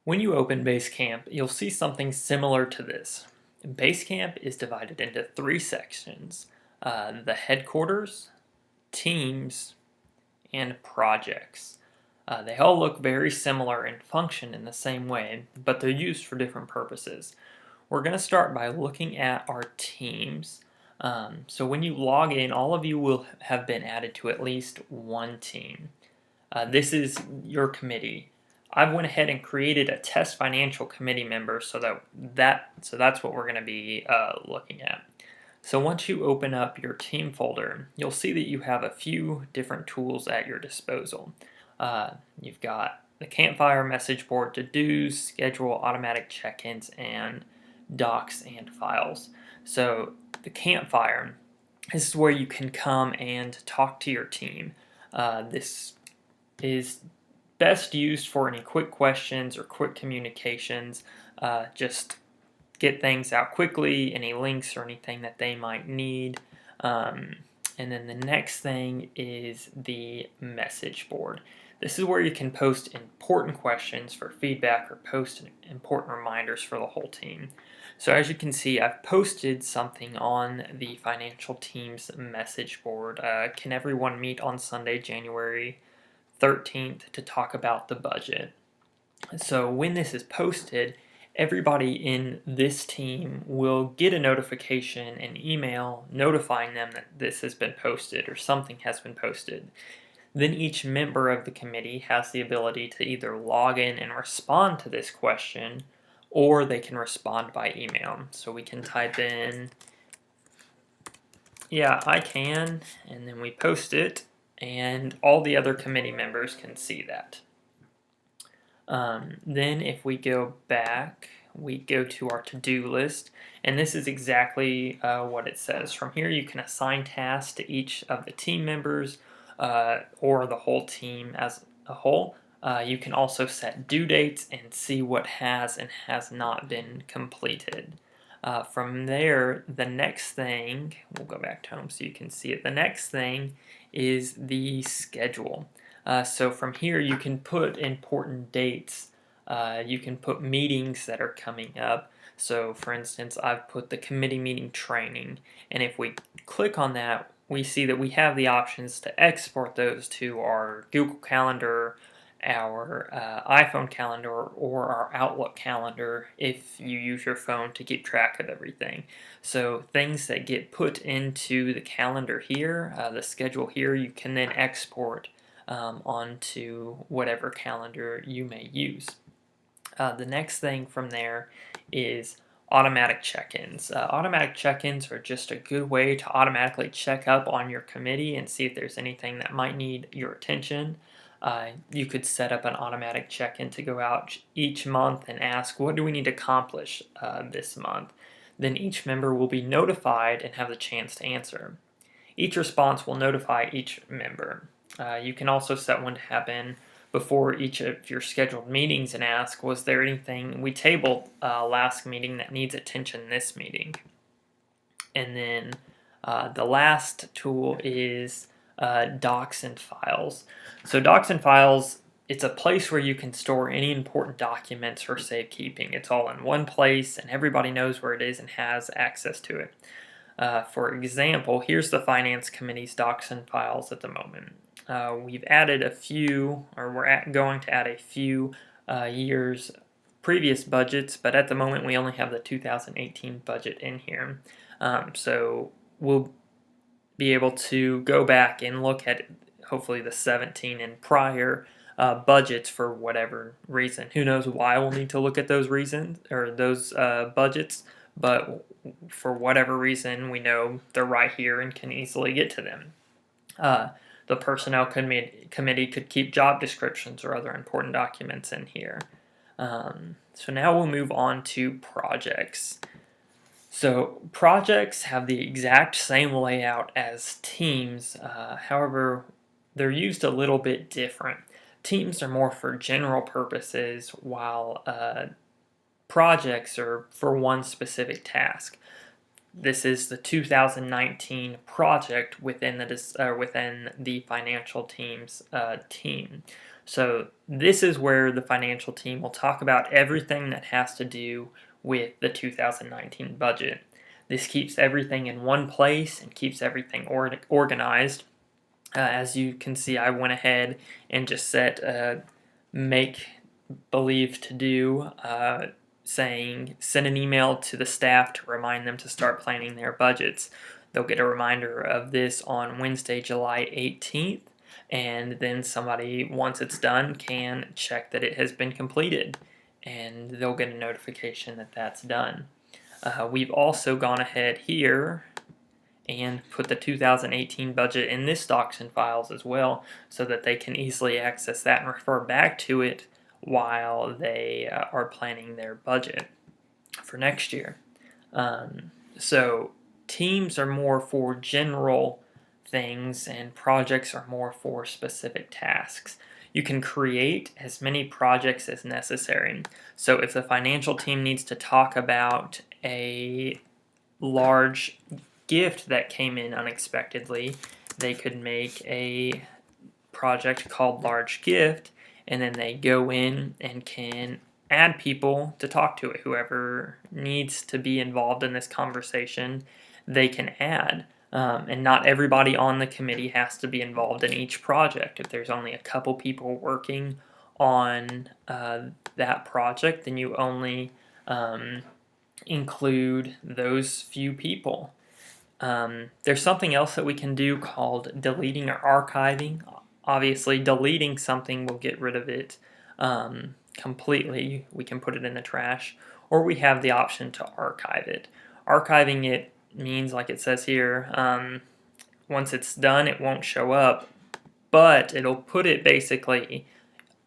When you open BaseCamp, you'll see something similar to this. BaseCamp is divided into three sections: the headquarters, teams, and projects. They all look very similar and function in the same way, but they're used for different purposes. We're going to start by looking at our teams. So when you log in, all of you will have been added to at least one team. This is your committee. I went ahead and created a test financial committee member so that's what we're going to be looking at. So once you open up your team folder, you'll see that you have a few different tools at your disposal. You've got the campfire, message board, to-dos, schedule, automatic check-ins, and docs and files. So the campfire, this is where you can come and talk to your team. This is best used for any quick questions or quick communications. Just get things out quickly, any links or anything that they might need. And then the next thing is the message board. This is where you can post important questions for feedback or post important reminders for the whole team. So as you can see, I've posted something on the financial team's message board. Can everyone meet on Sunday, January 13th to talk about the budget? So when this is posted, everybody in this team will get a notification, an email notifying them that this has been posted or something has been posted. Then each member of the committee has the ability to either log in and respond to this question, or they can respond by email. So we can type in, "Yeah, I can," and then we post it, and all the other committee members can see that. Then if we go back, we go to our to-do list, and this is exactly what it says. From here you can assign tasks to each of the team members or the whole team as a whole. You can also set due dates and see what has and has not been completed. From there, the next thing, we'll go back to home so you can see it. The next thing is the schedule. So from here you can put important dates. You can put meetings that are coming up. So for instance, I've put the committee meeting training, and if we click on that, we see that we have the options to export those to our Google Calendar, our iPhone calendar, or our Outlook calendar if you use your phone to keep track of everything. So things that get put into the calendar here, the schedule here, you can then export onto whatever calendar you may use. The next thing from there is automatic check-ins. Automatic check-ins are just a good way to automatically check up on your committee and see if there's anything that might need your attention. You could set up an automatic check-in to go out each month and ask, what do we need to accomplish this month? Then each member will be notified and have the chance to answer. Each response will notify each member. You can also set one to happen before each of your scheduled meetings and ask, was there anything we tabled last meeting that needs attention this meeting? And then the last tool is docs and files. So docs and files, it's a place where you can store any important documents for safekeeping. It's all in one place and everybody knows where it is and has access to it. For example, here's the Finance Committee's docs and files at the moment. We've added a few, or we're going to add a few years previous budgets, but at the moment we only have the 2018 budget in here. So we'll be able to go back and look at hopefully the 17 and prior budgets for whatever reason. Who knows why we'll need to look at those reasons or those budgets, but for whatever reason we know they're right here and can easily get to them. The Personnel Committee could keep job descriptions or other important documents in here. So now we'll move on to projects. So projects have the exact same layout as teams, however, they're used a little bit different. Teams are more for general purposes, while projects are for one specific task. This is the 2019 project within the financial team's team. So this is where the financial team will talk about everything that has to do with the 2019 budget. This keeps everything in one place and keeps everything organized. As you can see, I went ahead and just set make believe to do, saying send an email to the staff to remind them to start planning their budgets. They'll get a reminder of this on Wednesday, July 18th, and then somebody, once it's done, can check that it has been completed, and they'll get a notification that that's done. We've also gone ahead here and put the 2018 budget in this docs and files as well, so that they can easily access that and refer back to it while they are planning their budget for next year. So teams are more for general things and projects are more for specific tasks. You can create as many projects as necessary. So if the financial team needs to talk about a large gift that came in unexpectedly, they could make a project called large gift, and then they go in and can add people to talk to it. Whoever needs to be involved in this conversation, they can add. And not everybody on the committee has to be involved in each project. If there's only a couple people working on that project, then you only include those few people. There's something else that we can do called deleting or archiving. Obviously, deleting something will get rid of it completely. We can put it in the trash, or we have the option to archive it. Archiving it means, like it says here, once it's done, it won't show up, but it'll put it basically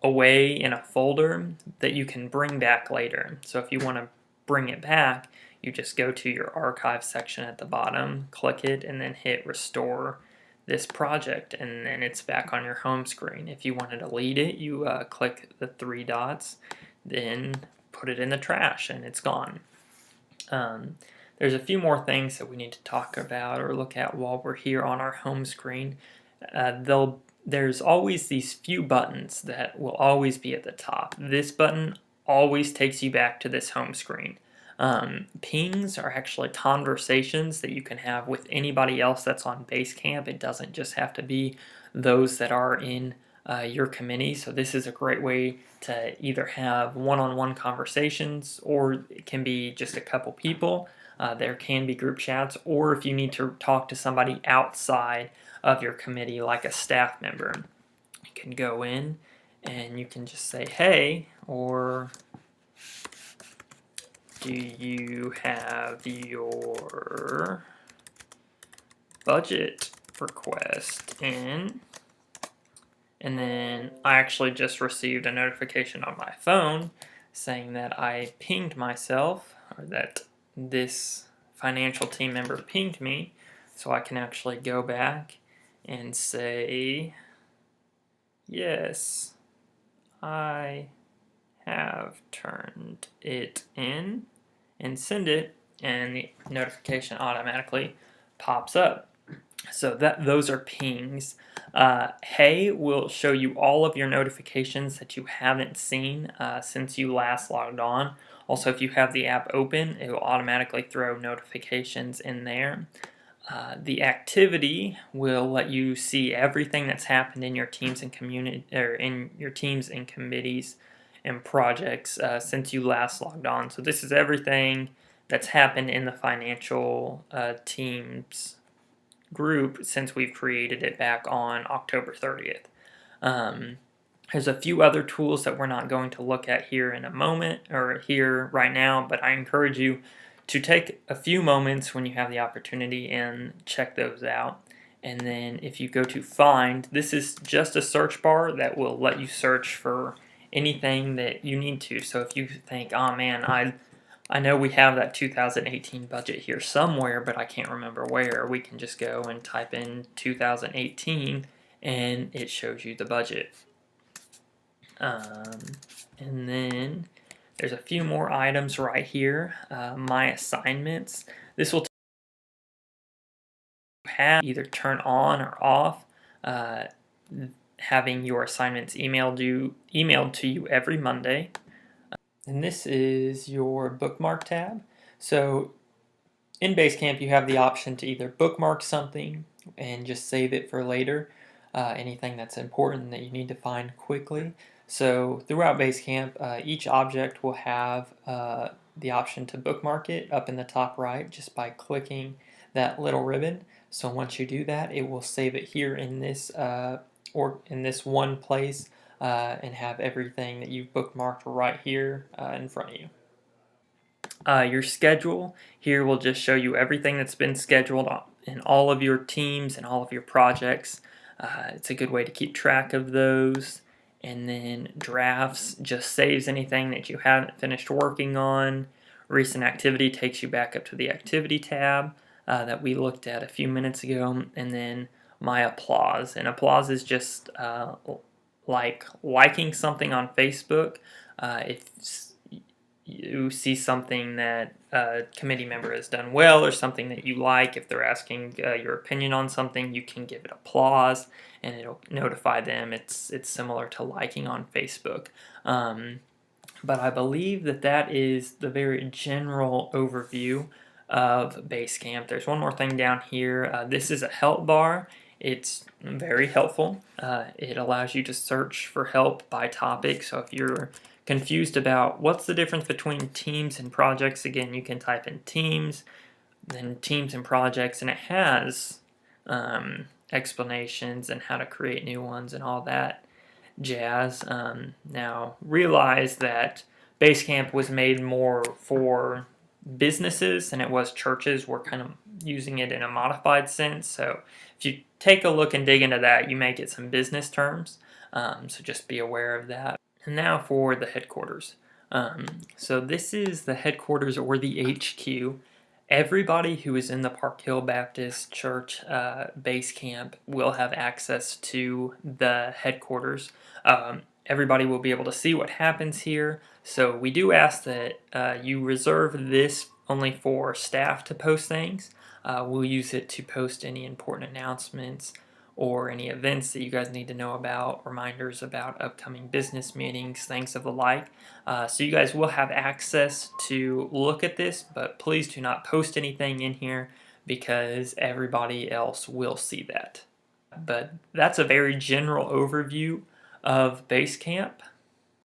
away in a folder that you can bring back later. So if you want to bring it back, you just go to your archive section at the bottom, click it, and then hit restore this project, and then it's back on your home screen. If you want to delete it, you click the three dots, then put it in the trash, and it's gone. There's a few more things that we need to talk about or look at while we're here on our home screen. There's always these few buttons that will always be at the top. This button always takes you back to this home screen. Pings are actually conversations that you can have with anybody else that's on BaseCamp. It doesn't just have to be those that are in your committee. So this is a great way to either have one-on-one conversations, or it can be just a couple people. There can be group chats, or if you need to talk to somebody outside of your committee, like a staff member, you can go in and you can just say, hey, or do you have your budget request in? And then I actually just received a notification on my phone saying that I pinged myself, or that this financial team member pinged me, so I can actually go back and say, yes, I have turned it in, and send it, and the notification automatically pops up. So those are pings. Hey will show you all of your notifications that you haven't seen since you last logged on. Also, if you have the app open, it will automatically throw notifications in there. The activity will let you see everything that's happened in your teams and community, or in your teams and committees and projects since you last logged on. So this is everything that's happened in the financial teams group since we've created it back on October 30th. There's a few other tools that we're not going to look at here in a moment, or here right now, but I encourage you to take a few moments when you have the opportunity and check those out. And then if you go to find, this is just a search bar that will let you search for anything that you need to. So if you think, oh man, I know we have that 2018 budget here somewhere, but I can't remember where, we can just go and type in 2018 and it shows you the budget. And then there's a few more items right here. My assignments. This will have either turn on or off. having your assignments emailed to you every Monday. And this is your bookmark tab. So in BaseCamp, you have the option to either bookmark something and just save it for later, anything that's important that you need to find quickly. So throughout BaseCamp, each object will have the option to bookmark it up in the top right just by clicking that little ribbon. So once you do that, it will save it here in this or in this one place and have everything that you've bookmarked right here in front of you. Your schedule here will just show you everything that's been scheduled in all of your teams and all of your projects. It's a good way to keep track of those. And then drafts just saves anything that you haven't finished working on. Recent activity takes you back up to the activity tab that we looked at a few minutes ago. And then my applause. And applause is just like liking something on Facebook. If you see something that a committee member has done well or something that you like, if they're asking your opinion on something, you can give it applause and it'll notify them. It's similar to liking on Facebook. But I believe that is the very general overview of BaseCamp. There's one more thing down here. This is a help bar. It's very helpful. It allows you to search for help by topic. So if you're confused about what's the difference between teams and projects, again, you can type in teams, then teams and projects, and it has explanations and how to create new ones and all that jazz. Now, realize that BaseCamp was made more for businesses than it was churches. We're kind of using it in a modified sense. So if you take a look and dig into that, you may get some business terms. So just be aware of that. And now for the headquarters. So this is the headquarters or the HQ. Everybody who is in the Park Hill Baptist Church BaseCamp will have access to the headquarters. Everybody will be able to see what happens here. So we do ask that you reserve this only for staff to post things. We'll use it to post any important announcements or any events that you guys need to know about, reminders about upcoming business meetings, things of the like. So you guys will have access to look at this, but please do not post anything in here because everybody else will see that. But that's a very general overview of BaseCamp.